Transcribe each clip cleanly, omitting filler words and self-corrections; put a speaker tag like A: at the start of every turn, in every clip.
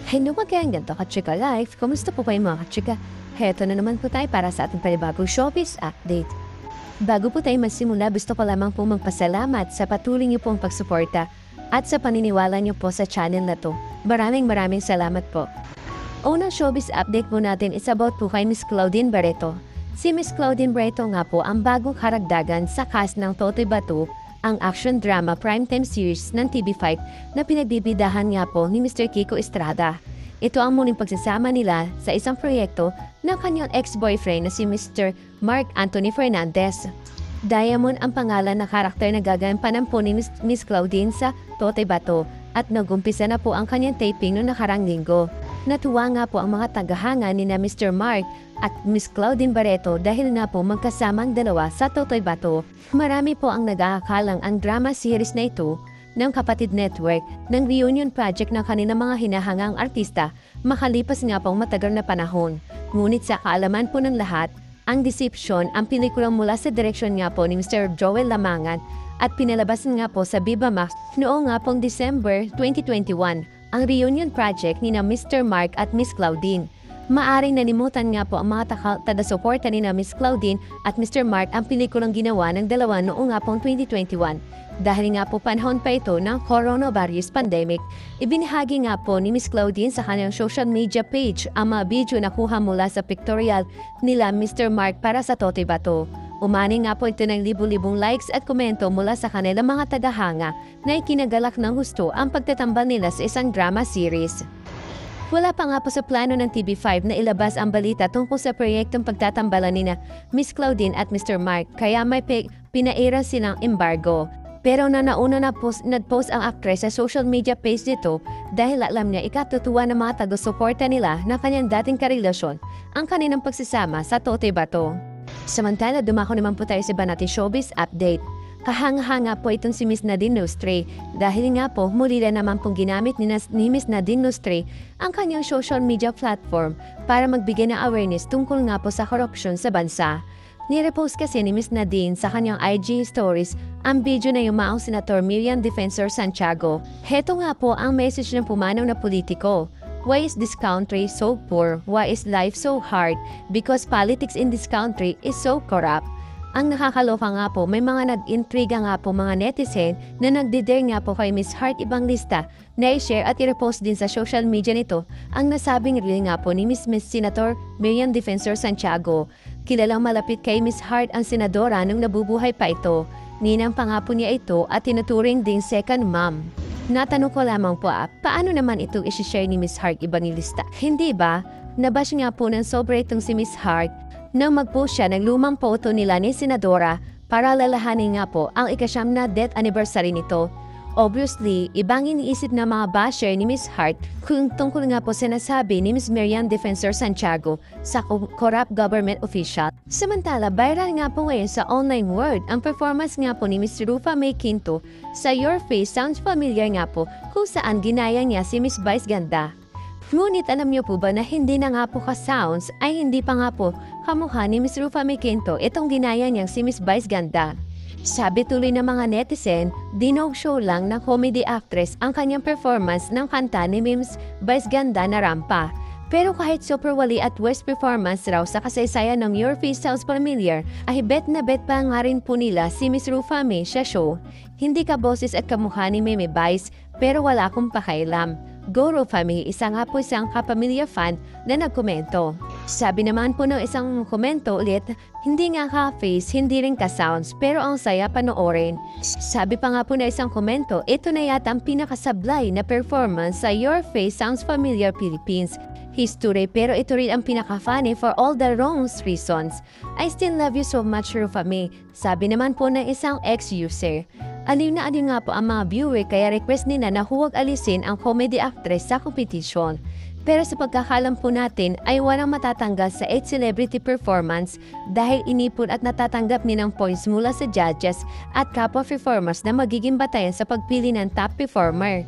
A: Hello again, ganito ka-chika life. Kumusta po kayo mga ka-chika? Heto na naman po tayo para sa ating panibagong showbiz update. Bago po tayo magsimula, gusto ko lamang po magpasalamat sa patuloy niyo pong pagsuporta at sa paniniwala niyo po sa channel na to. Maraming salamat po. Unang showbiz update po natin is about po kay Miss Claudine Barreto. Si Miss Claudine Barreto nga po ang bagong karagdagan sa cast ng Totoy Bato, ang action drama primetime series ng TV5 na pinagbibidahan nga po ni Mr. Kiko Estrada. Ito ang muling pagsasama nila sa isang proyekto ng kanyang ex-boyfriend na si Mr. Mark Anthony Fernandez. Diamond ang pangalan na karakter na gagampanan po ni Miss Claudine sa Totoy Bato at nagumpisa na po ang kanyang taping noong nakarang linggo. Natuwa nga po ang mga tagahanga ni na Mr. Mark at Miss Claudine Barreto dahil nga po magkasamang dalawa sa Totoy Bato. Marami po ang nag-aakalang ang drama series na ito ng Kapatid Network ng reunion project ng kanilang mga hinahangang artista makalipas nga pong matagal na panahon. Ngunit sa kaalaman po ng lahat, ang Deception ang pelikulang mula sa direksyon nga po ni Mr. Joel Lamangan at pinalabas nga po sa Viva Max noong nga pong December 2021 ang reunion project ni na Mr. Mark at Miss Claudine. Maaring nalimutan nga po ang mga taga-suporta ni na Miss Claudine at Mr. Mark ang pelikulang ginawa ng dalawa noong nga pong 2021. Dahil nga po panahon pa ito ng coronavirus pandemic, ibinahagi nga po ni Miss Claudine sa kanyang social media page ang mga video na kuha mula sa pictorial nila Mr. Mark para sa Totoy Bato. Umani nga po ito ng libu-libong likes at komento mula sa kanilang mga tagahanga na ikinagalak ng gusto ang pagtatambal nila sa isang drama series. Wala pa nga po sa plano ng TV5 na ilabas ang balita tungkol sa proyektong pagtatambalan ni na Miss Claudine at Mr. Mark kaya may pinairan silang embargo. Pero nauna nag-post ang actress sa social media page nito dahil alam niya ikatutuwa ng mga taga-suporta nila na kanyang dating karelasyon ang kanilang pagsasama sa Totoy Bato. Samantala, dumako naman po tayo sa iba nating showbiz update. Kahanga-hanga po itong si Miss Nadine Lustre dahil nga po muli na naman pong ginamit ni Miss Nadine Lustre ang kanyang social media platform para magbigay ng awareness tungkol nga po sa korupsyon sa bansa. Nirepost kasi ni Miss Nadine sa kanyang IG stories ang video na yumaong Senator Miriam Defensor Santiago. Heto nga po ang message ng pumanaw na politiko. Why is this country so poor? Why is life so hard? Because politics in this country is so corrupt. Ang nakakaloka nga po, may mga nag-intriga nga po mga netizen na nagdidare nga po kay Miss Heart Ibanglista na i-share at i-repost din sa social media nito ang nasabing reel nga po ni Miss Senator Miriam Defensor Santiago. Kilalang malapit kay Miss Heart ang senadora nung nabubuhay pa ito. Ninang pangapo niya ito at tinuturing ding second mom. Natanong ko lamang po paano naman ito i-share ni Miss Heart Ibanglista? Hindi ba? Nabash nga po ng sobra itong si Miss Heart nang mag-post siya ng lumang photo nila ni Senadora para lalahanin nga po ang ika-9 na death anniversary nito. Obviously, ibang iniisip na mga basher ni Miss Heart kung tungkol nga po sinasabi ni Miss Miriam Defensor Santiago sa corrupt government official. Samantala, viral nga po ngayon sa online world ang performance nga po ni Miss Rufa May Quinto sa Your Face Sounds Familiar nga po kung saan ginaya niya si Miss Vice Ganda. Ngunit alam niyo po ba na hindi na nga po ka-sounds ay hindi pa nga po kamukha ni Miss Rufa May Quinto itong ginaya niyang si Miss Vice Ganda. Sabi tuloy ng mga netizen, dinog show lang ng comedy actress ang kanyang performance ng kanta ni Miss Vice Ganda na Rampa. Pero kahit super wali at worst performance raw sa kasaysayan ng Your Face Sounds Familiar, ay bet na bet pa nga rin po nila si Miss Rufa May sa show. Hindi ka boses at kamukha ni Meme Vice, pero wala akong pakailam. Go Rufa May, isang kapamilya fan na nagkomento. Sabi naman po ng isang komento ulit, hindi nga ka-face, hindi rin ka-sounds, pero ang saya panoorin. Sabi pa nga po na isang komento, ito na yata ang pinakasablay na performance sa Your Face Sounds Familiar Philippines history, pero ito rin ang pinaka-funny for all the wrong reasons. I still love you so much, Rufa May. Sabi naman po ng isang ex-user. Aliw na aliw nga po ang mga viewer kaya request nila na huwag alisin ang comedy actress sa kompetisyon. Pero sa pagkakalam po natin ay walang matatanggal sa 8 celebrity performance dahil inipon at natatanggap nilang points mula sa judges at kapwa performers na magiging batayan sa pagpili ng top performer.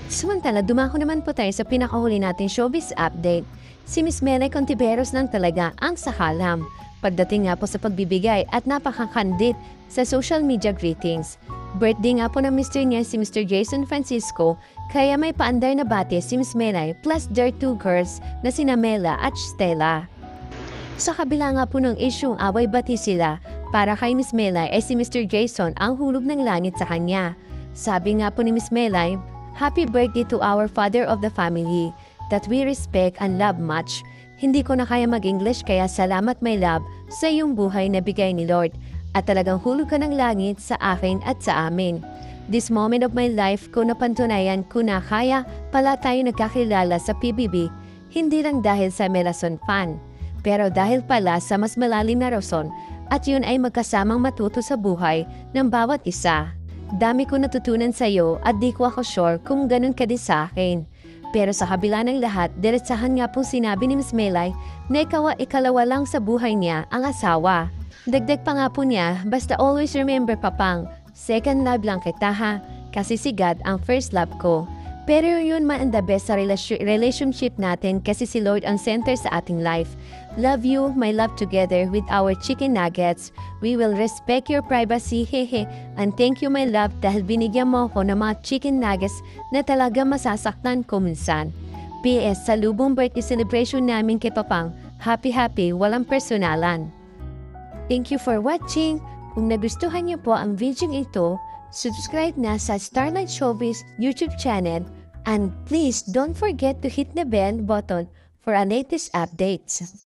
A: Samantala, dumako naman po tayo sa pinakahuli nating showbiz update. Si Miss Mele Contiveros lang talaga ang sakalam. Pagdating nga po sa pagbibigay at napakakandit sa social media greetings. Birthday nga po ng mister niya si Mr. Jason Francisco, kaya may paandar na bati si Miss Melay plus their two girls na sina Mela at Stella. Sa kabila nga po ng isyung away-bati sila, para kay Miss Melay ay si Mr. Jason ang hulog ng langit sa kanya. Sabi nga po ni Miss Melay, "Happy birthday to our father of the family, that we respect and love much. Hindi ko na kaya mag-English kaya salamat my love sa iyong buhay na bigay ni Lord. At talagang hulog ka ng langit sa akin at sa amin. This moment of my life ko napantunayan ko na kaya pala tayo nagkakilala sa PBB, hindi lang dahil sa Melason fan, pero dahil pala sa mas malalim na rason at yun ay magkasamang matuto sa buhay ng bawat isa. Dami ko natutunan sa iyo at di ko ako sure kung ganun ka din sa akin. Pero sa kabila ng lahat, diretsahan nga pong sinabi ni Miss Melay na ikalawa lang sa buhay niya ang asawa. Dagdag pa nga po niya, basta always remember papang, second love lang kita ha, kasi si God ang first love ko. Pero yun man ang the best sa relationship natin kasi si Lord ang center sa ating life. Love you, my love together with our chicken nuggets. We will respect your privacy, hehe. And thank you my love dahil binigyan mo ako ng mga chicken nuggets na talaga masasaktan ko minsan. PS, sa lubong birthday celebration namin kay Papang, happy walang personalan. Thank you for watching. Kung nagustuhan niyo po ang video ito, subscribe na sa Starlight Showbiz YouTube channel and please don't forget to hit the bell button for our latest updates.